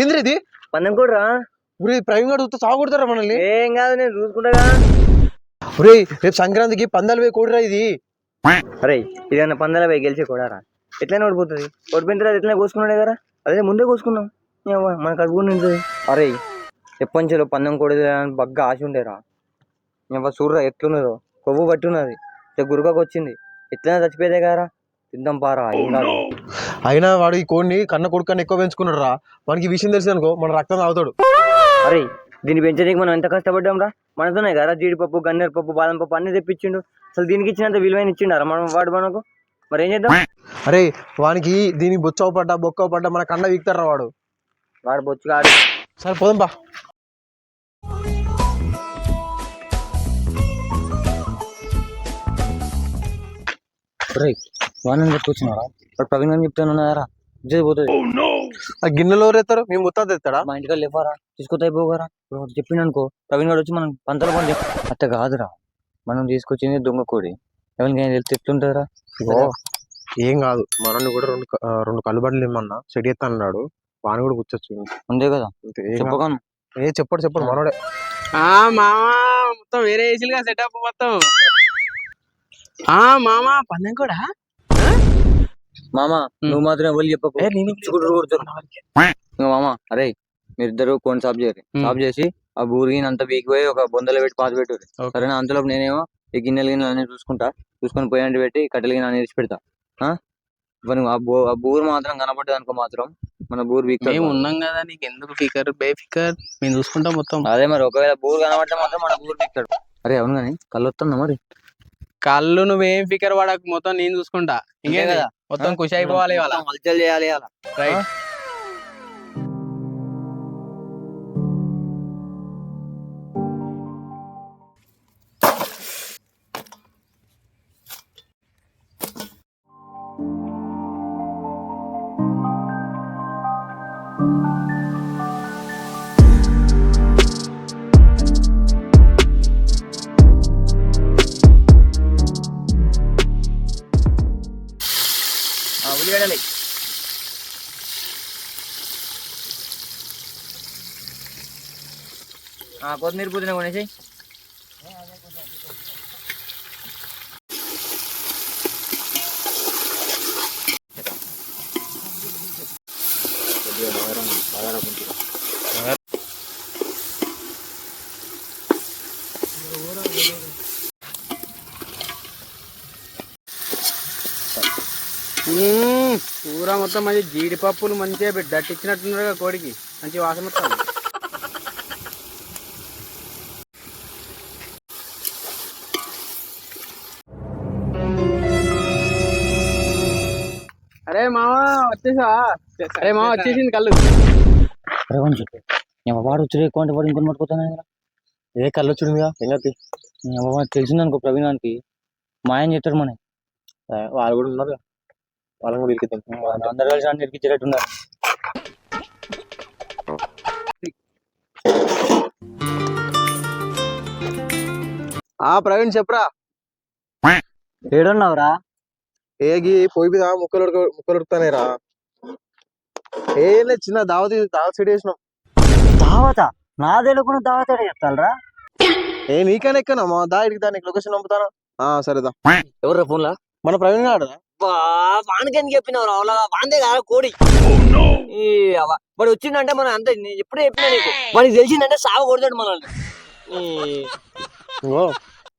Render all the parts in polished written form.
ఏంద్ర ఇది పందెం కూడా ఒరే ప్రవీణ్ గారు చూస్తే సాగొడతారా మనల్ని? ఏం కాదు నేను చూసుకుంటా. ఒరే రేపు సంక్రాంతికి పందాలు పోయి కూడరా ఇది. అరే ఇదన్నా పందాల పోయి గెలిచే కూడారా? ఎట్లయినా ఓడిపోతుంది. ఓడిపోయిన తర్వాత ఎట్లయినా కోసుకున్నాడే కదా, అదే ముందే కోసుకున్నాం. మనకు అడుగు నింటుంది. అరే ఎప్పంచలో పందెం కూడదు బగ్గా ఆశ ఉండేరా. చూడరా ఎట్లున్నదో, కొవ్వు బట్టి ఉన్నది, గురుకకు వచ్చింది. ఎట్లయినా చచ్చిపోయేదే కదరా, తిందాం పారా. ఏం కాదు. అయినా వాడు ఈ కోడిని కన్న కొడుకన్నా ఎక్కువ పెంచుకున్నాడు రా. వానికి విషయం తెలిసి అనుకో మన రక్తం తాగుతాడు. అరే దీన్ని పెంచడానికి మనం ఎంత కష్టపడ్డాం రా. మనతోనే కదా జీడిపప్పు, గన్నేరు పప్పు, బాదం పప్పు అన్ని తెప్పించిండు. అసలు దీనికి ఇచ్చినంత విలువైన ఇచ్చిండారా మనం వాడు మనకు? మరి ఏం చేద్దాం? అరే వానికి దీనికి బొచ్చవ పడ్డా బొక్కవ పడ్డా మన కన్న వీక్తారా వాడు. వాడు బొచ్చుగా ఆడు. సరే పోదాం బా. వాడిని చెప్పుకొచ్చినారా? వాడు ప్రవీణ్ అని చెప్తానున్నారా? పోతుంది. ఆ గిన్నెలో ఎవరెత్తారు? మేము ముత్తాత ఎత్తాడా? మా ఇంటికి లేపారా, తీసుకొత్తా అయిపోగారా. చెప్పిండు అనుకో ప్రవీణ్ గారు వచ్చి మనం పంతలు పని అట్ట కాదురా. మనం తీసుకొచ్చింది దొంగ కోడి. ఎవరికైనా తెలిసి ఎట్లుంటారా? ఏం కాదు, మనల్ని కూడా రెండు కలుబడులు ఇమ్మన్నా సెట్ ఎత్తా అన్నాడు. వాని కూడా కూర్చొచ్చు అంతే కదా. చెప్పగాను చెప్పడు మనోడే. మామా మొత్తం వేరే ఏసీలుగా సెటప్ మొత్తం. మామా పందెం కూడా మామా నువ్వు మాత్రం ఎవరు చెప్పకు. మామా అరే మీరిద్దరు కోన్ సాఫ్ చేయరు. సాఫ్ చేసి ఆ బూరిగిని అంతా వీకిపోయి ఒక బొందలో పెట్టి పాతి పెట్టు. సరేనా? అంతలోపు నేనేమో ఈ గిన్నెలు అన్ని చూసుకొని పోయినట్టు పెట్టి కట్టెలు గిన్నె అన్ని పెడతా. ఆ బూరు మాత్రం కనపడ్డది అనుకో మాత్రం మన బూరు వీక్ ఉన్నాం కదా, నీకు ఎందుకు ఫికర్ బే ఫికర్, మేము చూసుకుంటాం మొత్తం. అదే మరి ఒకవేళ బూరు కనబడితే మాత్రం మన బూరు వీక్తాడు. అరే అవును కానీ కళ్ళు వస్తుందా మరి? కళ్ళు నువ్వేం ఫికర్ పడకు, మొత్తం నేను చూసుకుంటా. ఇంకే కదా మొత్తం ఖుషి అయిపోవాలి. హల్చల్ చేయాలి అలా. రైట్. కొత్తిమీర పుదీనా కొనేసి కూర మొత్తం మంచి జీడిపప్పులు మంచిగా దట్టిచ్చినట్టున్నారు కోడికి, మంచి వాసన మొత్తం. అరే మామా వచ్చేసా? అరే మామ వచ్చేసింది కళ్ళు. వాడు వచ్చి ఎక్కువ అంటే వాడు ఇంకొని పట్టుకుతాను. ఏ కళ్ళు వచ్చిందిగా సంగతి తెలిసిందనుకో ప్రవీణానికి మాయం చేస్తాడు. మన వాళ్ళు కూడా ఉన్నారు, వాళ్ళని కూడా ఇరికిద్దాం. అందరు కలిసి అన్ని ఇరికిచ్చేటట్టున్నారు. ప్రవీణ్ చెప్పరా? ఏడున్నావురా? ఏగి పోయి మీద ముక్కలు ఉడుకుతానే రా. ఏం లేదు, చిన్న దావత్ సెట్ చేసినాం. దావత? నా తెలుగును దావత చెప్తారా? నీకైనా ఎక్కనమ్మా దా ఇడికి, దానికి లొకేషన్ పంపుతాను. సరేదా. ఎవరు ఫోన్ లా? మన ప్రవీణ్ గాడు. వానికి ఎందుకు చెప్పినావు? వాందే కాదు కోడి. వాడు వచ్చిందంటే మనం అంతే, నేను ఎప్పుడే చెప్పినా నీకు. వాడికి తెలిసిందంటే సాగు కొడతాడు మనల్ని.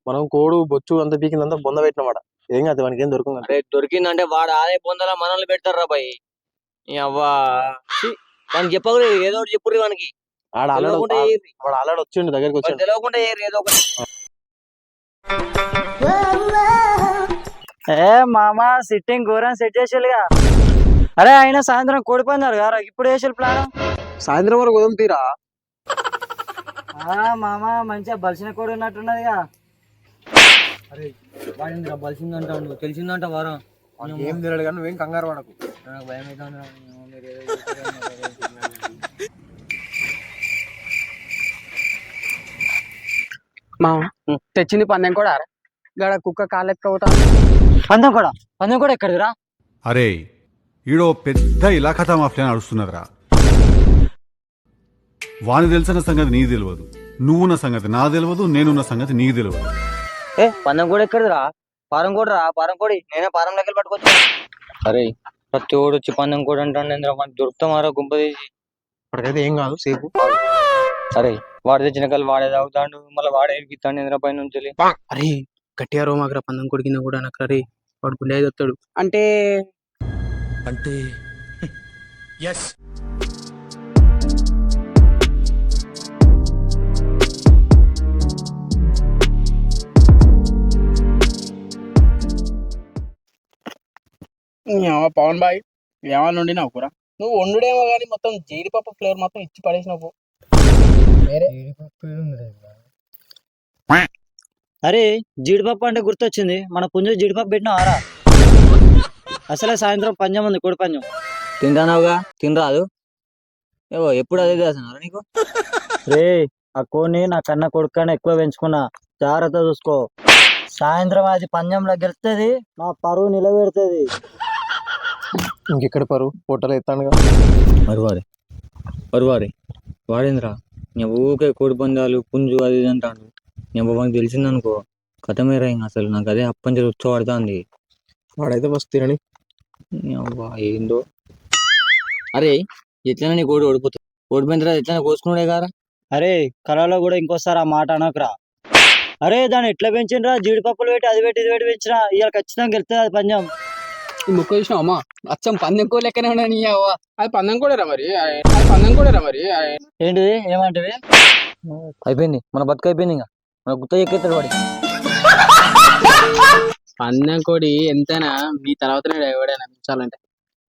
మనం కోడు బొచ్చు అంత పీకిందంతా బొంద పెట్టినమాట. ఏం కాదు, వానికి ఏం దొరుకుతుంది. దొరికిందంటే వాడు అదే బొందలా మనల్ని పెడతారు రా బాయ్. అవ్వా వానికి చెప్పకూడదు, ఏదో ఒకటి చెప్పుర్రి వానికి. వాడు ఆల్రెడీ వచ్చిండు, దగ్గరికి వచ్చి తెలియకుండా ఏదో ఒకటి. మామా సిట్టింగ్ ఘోరం సెట్ చేసేలుగా. అరే అయినా సాయంత్రం కోడిపోయినారు కదా, ఇప్పుడు వేసే ప్లాన్. సాయంత్రం వరకు ఉదయం తీరా. మామా మంచిగా బలిసిన కోడి ఉన్నట్టున్నదిగా. అరే వాడిందిరా బలిసిందంట, తెలిసిందంట వారం. ఏం తెలియదు కానీ నువ్వేం కంగారు పడకు. నాకు భయం అవుతుంది. మామ తెచ్చింది పందెం కూడా గడ కుక్క కాలెత్తుతా. పందెం కూడా ఎక్కడిదిరా? అరే ఈడో పెద్ద ఇలాఖా మాఫియా నడుస్తున్నదిరా. వాని తెలిసిన సంగతి నీకు తెలియదు, నువ్వున్న సంగతి నాకు తెలియదు, నేనున్న సంగతి నీకు తెలియదు. ఏ పందెం కూడా ఎక్కడిదిరా? పారం కూడా రా, పారం కోడి నేనే పారం లెక్కలు పట్టుకొచ్చా. అరే ప్రతి ఓడు వచ్చి పందెం కూడా అంటాను, మనకి దొరుకుతామారా గుంప తీసి. ఇప్పటికైతే ఏం కాదు, సేపు. అరే వాడు తెచ్చిన కళ్ళు వాడే తాగుతాడు, మళ్ళీ వాడే ఎరికిస్తాడు ఇంద్ర పై నుంచి. అరే గట్టిగా రోమాకరా పందెం కొడి కింద కూడా నాకు రే వాడు గుండె వస్తాడు అంటే అంటే ఎస్ పవన్ బాయ్ ఏమన్నా వండినావు కూర? నువ్వు వండుడేమో కానీ మొత్తం జీడిపప్పు ఫ్లేవర్ మొత్తం ఇచ్చి పడేసినావు. అరే జీడిపప్పు అంటే గుర్తొచ్చింది, మన పుంజు జీడిపప్పు పెట్టినా ఆరా. అసలే సాయంత్రం పంజం ఉంది, కోడి పంజం. తింటానావుగా తినరాదు. ఏవో ఎప్పుడు అదే చేస్తున్నారా నీకు? రే ఆ కోడిని నా కన్న కొడుకన్నా ఎక్కువ పెంచుకున్నా, జాగ్రత్త చూసుకో. సాయంత్రం అది పంజంలో గెలుస్తుంది, నా పరువు నిలబెడుతుంది. ఇంకెక్కడ పరువు పొట్టలు ఎత్తానుగా. వరువారి వాడేంద్రా నేను ఊకే కోడి పందాలు పుంజు అది ఇది అంటాను. నేను మాకు తెలిసిందనుకో కథమేరా ఇంకా అసలు నాకు అదే అప్పంచలు ఉచ్చబడుతుంది. వాడైతే ఫస్ట్ తినని. ఏందో. అరే ఎట్లైనా నీ కోడి ఓడిపోతుంది, ఓడిపోయిన తర్వాత ఎట్లైనా కోసుకున్నాడే కదా. అరే కళలో కూడా ఇంకోసారి ఆ మాట అనకురా. అరే దాన్ని ఎట్లా పెంచినరా, జీడిపప్పులు పెట్టి అది పెట్టి ఇది పెట్టి పెంచినా, ఇవాళ ఖచ్చితంగా గెలుస్తుంది అది పంజం. ఈ ముక్క చూసినావు అమ్మా, అచ్చం పందెం కోడి లెక్కనే ఉన్నాను. అది పందెం కోడేరా మరి, అది పందెం కోడేరా మరి. ఏంటిది ఏమంటివి? అయిపోయింది మన బతుకు అయిపోయింది, ఇంకా మన గుత్త ఎక్కేస్తాడు వాడి. పందెం కోడి ఎంతైనా మీ తర్వాతనే ఎవడైనా మించాలంటే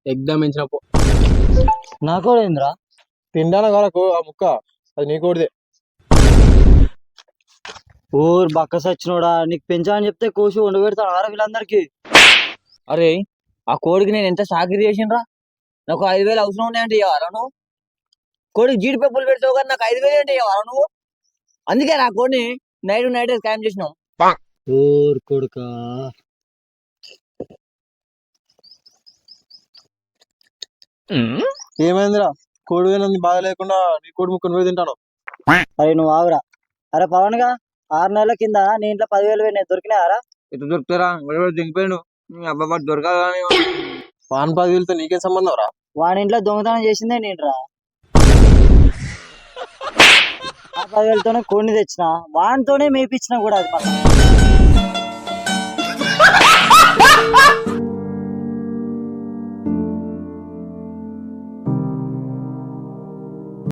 ఎగ్దమ్ మించినప్పు. నా కూడా ఏంద్రా? తిండాన కాలకు ఆ ముక్క, అది నీ కోడిదే. ఊరు బక్క సచ్చినోడా, నీకు పెంచా అని చెప్తే కోసి వండబెడతాడు ఆరా వీళ్ళందరికీ. అరే ఆ కోడికి నేను ఎంత సాకిరి చేసిండ్రా, నాకు 5,000 అవసరం ఉన్నాయంటే ఇవ్వరా నువ్వు? కోడికి జీడిపప్పులు పెడతావు కానీ నాకు 5,000 అంటే ఇవ్వరా నువ్వు? అందుకే నా కోడిని నైట్ స్కామ్ చేసినావు. ఊరు కొడుకా. ఏమైందిరా, కోడి పోయినందుకు బాధ లేకుండా నీ కోడి ముక్కను పోయి తింటాను. అరే నువ్వు ఆగురా. అరే పవన్ గా 6 నెలల కింద నీ ఇంట్లో 10,000 పోయినాయి, దొరికినాయారా? ఎటు దొరుకుతారా? దిగిపోయాడు అబ్బాబా దొరకాలని. పాన్ 10,000తో నీకేం సంబంధం రా? వాడి ఇంట్లో దొంగతనం చేసిందే నేనురా. ఆ 10,000తోనే కోడిని తెచ్చిన, వాడితోనే మేపించిన కూడా అది మళ్ళీ.